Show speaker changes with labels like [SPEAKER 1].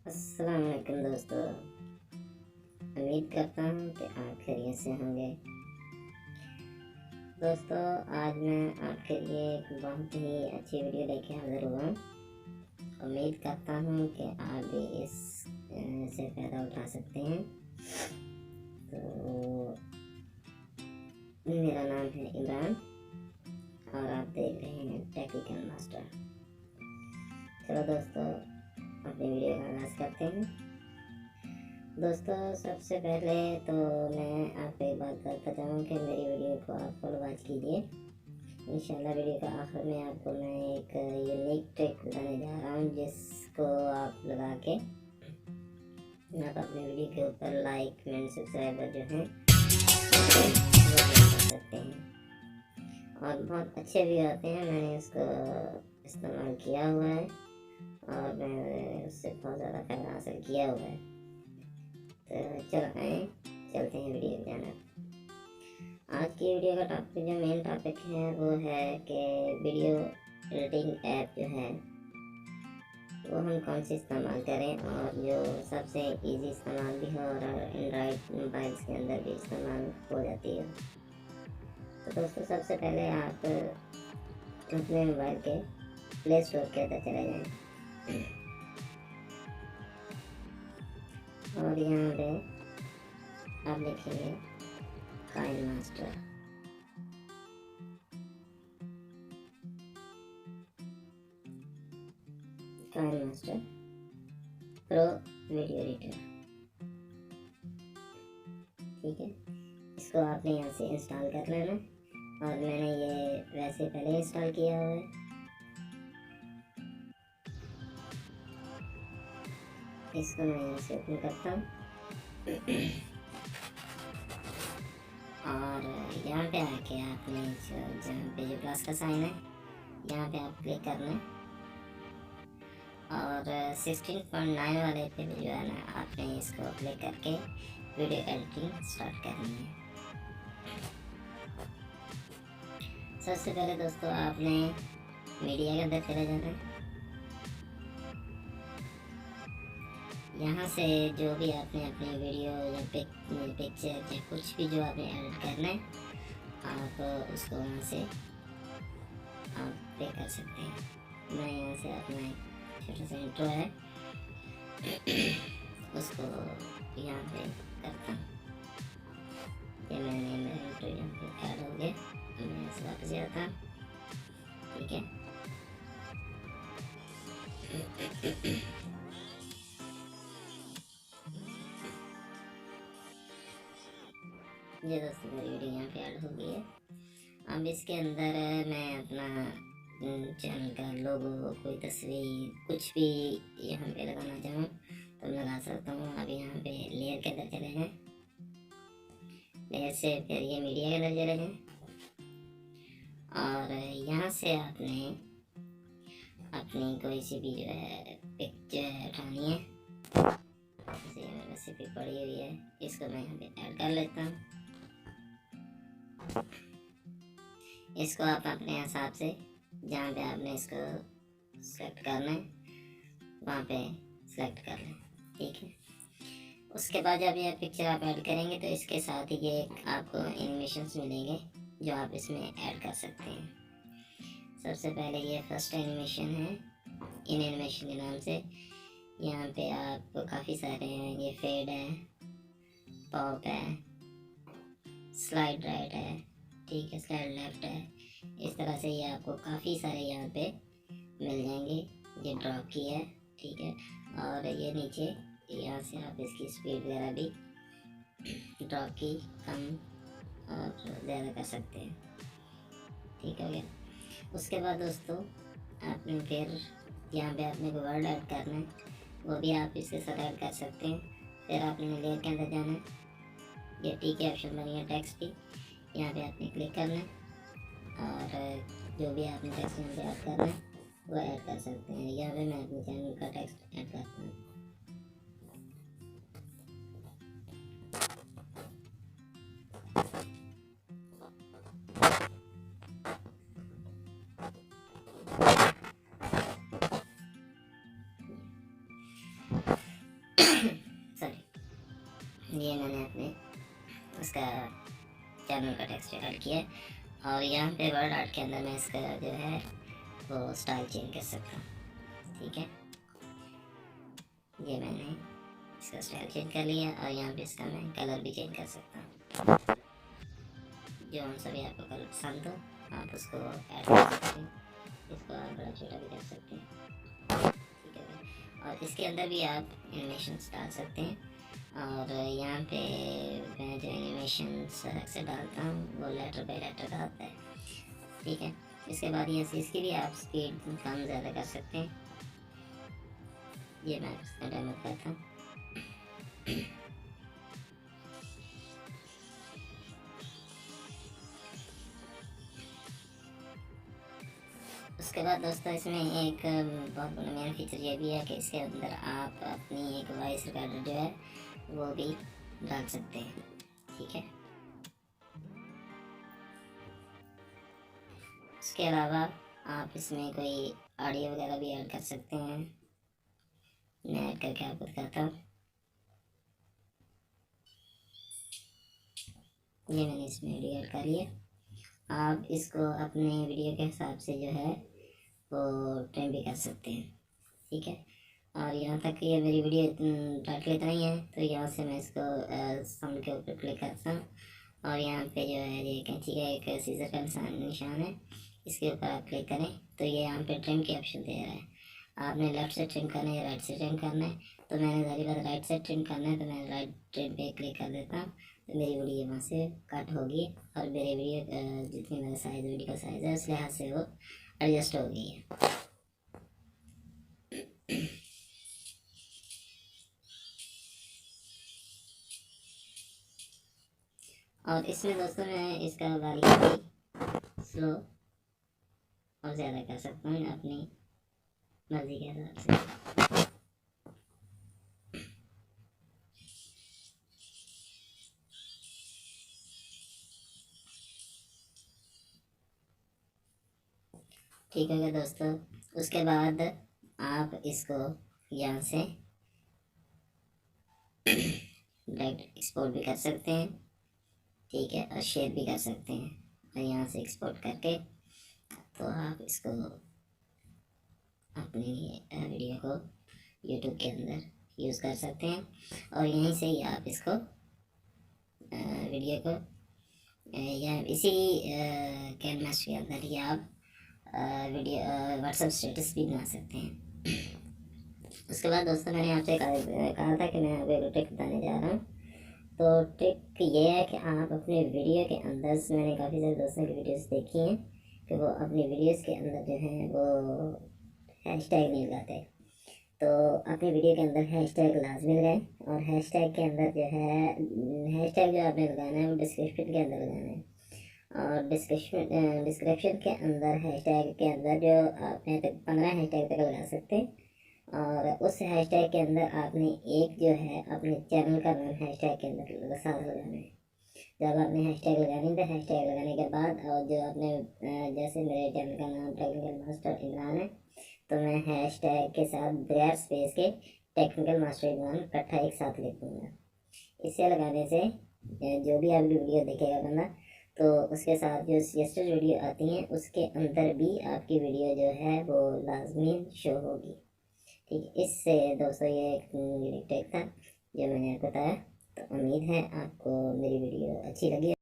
[SPEAKER 1] अस्सलाम वालेकुम दोस्तों, उम्मीद करता हूँ कि आप खैरियत से होंगे। दोस्तों, आज मैं आपके लिए एक बहुत ही अच्छी वीडियो लेके हाजिर हुआ हूँ। उम्मीद करता हूँ कि आप भी इस से फ़ायदा उठा सकते हैं। तो मेरा नाम है इमरान और आप देख रहे हैं टेक्निकल मास्टर। चलो दोस्तों, अपनी वीडियो का आगाज़ करते हैं। दोस्तों, सबसे पहले तो मैं आपको एक बात करता चाहूँ कि मेरी वीडियो को आप फॉलो वॉच कीजिए। इंशाल्लाह वीडियो का आखिर में आपको मैं एक यूनिक ट्रिक बताने जा रहा हूँ, जिसको आप लगा के आप अपने वीडियो के ऊपर लाइक कमेंट सब्सक्राइबर जो हैं वो कर सकते हैं और बहुत अच्छे भी आते हैं। मैंने इसको इस्तेमाल किया हुआ है और मैंने उससे बहुत ज़्यादा फ़ायदा हासिल किया हुआ है। तो चलो आए चलते हैं वीडियो की जानब। आज की वीडियो का टॉपिक, जो मेन टॉपिक है, वो है कि वीडियो एडिटिंग ऐप जो है वो हम कौन सी इस्तेमाल करें और जो सबसे इजी इस्तेमाल भी हो और एंड्रॉयड मोबाइल्स के अंदर भी इस्तेमाल हो जाती है। तो दोस्तों, सबसे पहले आप अपने मोबाइल के प्ले स्टोर के अंदर चले जाएँ और यहाँ पे आप लिखेंगे KineMaster. KineMaster pro video editor, ठीक है। इसको आपने यहाँ से इंस्टॉल कर लेना और मैंने ये वैसे पहले इंस्टॉल किया हुआ है। इसको मैं यहाँ से ओपन करता हूँ और यहाँ पे आके आपने जहाँ पे जो प्लस का साइन है यहाँ पे आप क्लिक करना है और 16.9 वाले पे जो है ना, आपने इसको क्लिक करके वीडियो एडिटिंग स्टार्ट करनी है। सबसे पहले दोस्तों, आपने मीडिया के अंदर चले जाना है। यहाँ से जो भी आपने अपनी वीडियो या पिक्चर या कुछ भी जो आपने एडिट करना है, आप उसको वहाँ से आप पे कर सकते हैं। मैं यहाँ से अपना छोटा सा इंट्रो है उसको यहाँ पे करता हूँ। ये मैंने मेरा इंट्रो यहाँ पे ऐड हो गया, मैं यहाँ से वापस जाता हूँ, ठीक है। ये दोस्तों, मेरी वीडियो यहाँ पे ऐड हो गई है। अब इसके अंदर मैं अपना चैनल का लोगो, कोई तस्वीर, कुछ भी यहाँ पे लगाना चाहूँ तो लगा सकता हूँ। अब यहाँ पे लेयर के अंदर चले जाएँ, लेयर से फिर ये मीडिया के अंदर चले जाएँ और यहाँ से आपने अपनी कोई सी भी जो है पिक्चर उठानी है। जैसे रेसिपी पड़ी हुई है, इसको मैं यहाँ पे ऐड कर लेता हूँ। इसको आप अपने हिसाब से जहाँ पे आपने इसको सेलेक्ट करना है वहाँ पे सेलेक्ट कर लें, ठीक है। उसके बाद जब ये पिक्चर आप ऐड करेंगे तो इसके साथ ही ये आपको एनिमेशंस मिलेंगे जो आप इसमें ऐड कर सकते हैं। सबसे पहले ये फर्स्ट एनिमेशन है, इन एनिमेशन के नाम से। यहाँ पे आपको काफ़ी सारे हैं, ये फेड है, पॉप है, स्लाइड राइट है, ठीक है, स्लाइड लेफ्ट है। इस तरह से ये आपको काफ़ी सारे यहाँ पे मिल जाएंगे। ये ड्रॉप की है, ठीक है, और ये नीचे यहाँ से आप इसकी स्पीड वगैरह भी ड्रॉप की कम और ज़्यादा कर सकते हैं, ठीक हो गया। उसके बाद दोस्तों, आपने फिर यहाँ पे आपने को वर्ड ऐड करना है, वो भी आप इसके साथ ऐड कर सकते हैं। फिर आपने लेयर के अंदर जाना है, ये टी के ऑप्शन बनी है, टेक्स्ट की, यहाँ पे आपने क्लिक करना है और जो भी आपने टेक्स्ट यहाँ पे ऐड करना है वो ऐड कर सकते हैं। यहाँ पे मैं अपने चैनल का टेक्स्ट ऐड करता हूँ। इसका चैनल का टेक्स्ट ऐड किया है। और यहाँ पे वर्ड आर्ट के अंदर मैं इसका जो है वो स्टाइल चेंज कर सकता हूँ। ठीक है, ये मैंने इसका स्टाइल चेंज कर लिया और यहाँ पे इसका मैं कलर भी चेंज कर सकता हूँ। जो हम सभी आपको कलर पसंद हो आप उसको ऐड कर सकते हैं। इसको आप बड़ा छोटा भी कर सकते हैं। ठीक है भाई, और इसके अंदर भी आप एनिमेशंस डाल सकते हैं। और यहाँ पे मैं जो एनिमेशंस से डालता हूँ वो लेटर बाय लेटर डालता है। ठीक है, इसके बाद यहाँ से इसकी भी आप स्पीड कम ज़्यादा कर सकते हैं। ये मैं इसका डेमो करता हूँ। उसके बाद दोस्तों इसमें एक बहुत बड़ा मेरा फीचर ये भी है कि इसके अंदर आप अपनी एक वॉइस रिकॉर्डर जो है वो भी डाल सकते हैं। ठीक है, उसके अलावा आप इसमें कोई ऑडियो वगैरह भी ऐड कर सकते हैं। मैं ऐड करके आपको दिखाता हूँ। ये मैंने इसमें वीडियो ऐड कर लिया। आप इसको अपने वीडियो के हिसाब से जो है वो ट्रिम भी कर सकते हैं। ठीक है, और यहाँ तक ये मेरी वीडियो टाइटल इतना ही है, तो यहाँ से मैं इसको साउंड के ऊपर क्लिक करता हूँ और यहाँ पे जो है ये कैंची का एक सीजर का निशान है, इसके ऊपर आप क्लिक करें तो ये यहाँ पे ट्रिम की ऑप्शन दे रहा है। आपने लेफ्ट से ट्रिम करना है या राइट से ट्रिम करना है, तो मैंने सारी बात राइट से ट्रिम करना है तो मैं राइट ट्रिम पे क्लिक कर देता हूँ। तो मेरी वीडियो वहाँ से कट होगी और मेरी वीडियो जितनी मेरा साइज़ वीडियो का साइज़ है उस लिहाज से वो एडजस्ट हो गई है। और इसमें दोस्तों मैं इसका बारीकी स्लो और ज़्यादा कर सकता हूँ अपनी मर्ज़ी के हिसाब से। ठीक है दोस्तों, उसके बाद आप इसको यहाँ से डायरेक्ट एक्सपोर्ट भी कर सकते हैं। ठीक है, और शेयर भी कर सकते हैं। और यहाँ से एक्सपोर्ट करके तो आप इसको अपनी वीडियो को यूट्यूब के अंदर यूज़ कर सकते हैं और यहीं से ही आप इसको वीडियो को या इसी कैनवास के अंदर ही आप वीडियो व्हाट्सएप स्टेटस भी बना सकते हैं। उसके बाद दोस्तों मैंने आपसे कहा था कि मैं आपको एक ट्रिक बताने जा रहा हूँ। तो ट्रिक ये है कि आप अपने वीडियो के अंदर से, मैंने काफ़ी सारे दोस्तों की वीडियोस देखी हैं कि वो अपनी वीडियोस के अंदर जो है वो हैशटैग नहीं लगाते। तो अपनी वीडियो के अंदर हैशटैग लाजमी लगाएं और हैशटैग के अंदर जो है हैशटैग जो आपने लगाना है वो डिस्क्रिप्शन के अंदर लगाना है। और डिस्क्रिप्शन के अंदर हैशटैग के अंदर जो आपने 15 हैशटैग तक लगा सकते हैं। और उस हैशटैग के अंदर आपने एक जो है अपने चैनल का नाम हैशटैग के अंदर साथ लगाना है। जब आपने हैशटैग लगानी तो हैशटैग लगाने के बाद और जो आपने जैसे मेरे चैनल का नाम टेक्निकल मास्टर इमरान है तो मैं हैशटैग के साथ बगैर स्पेस के टेक्निकल मास्टर इमरान इकट्ठा एक साथ लिख दूँगा। इसे लगाने से जो भी आपकी वीडियो देखेगा बंदा तो उसके साथ जो सजेस्टेड वीडियो आती हैं उसके अंदर भी आपकी वीडियो जो है वो लाजमी शो होगी। ठीक है, इससे दोस्तों ये एक यूनिक ट्रिक था जो मैंने आपको बताया। तो उम्मीद है आपको मेरी वीडियो अच्छी लगी।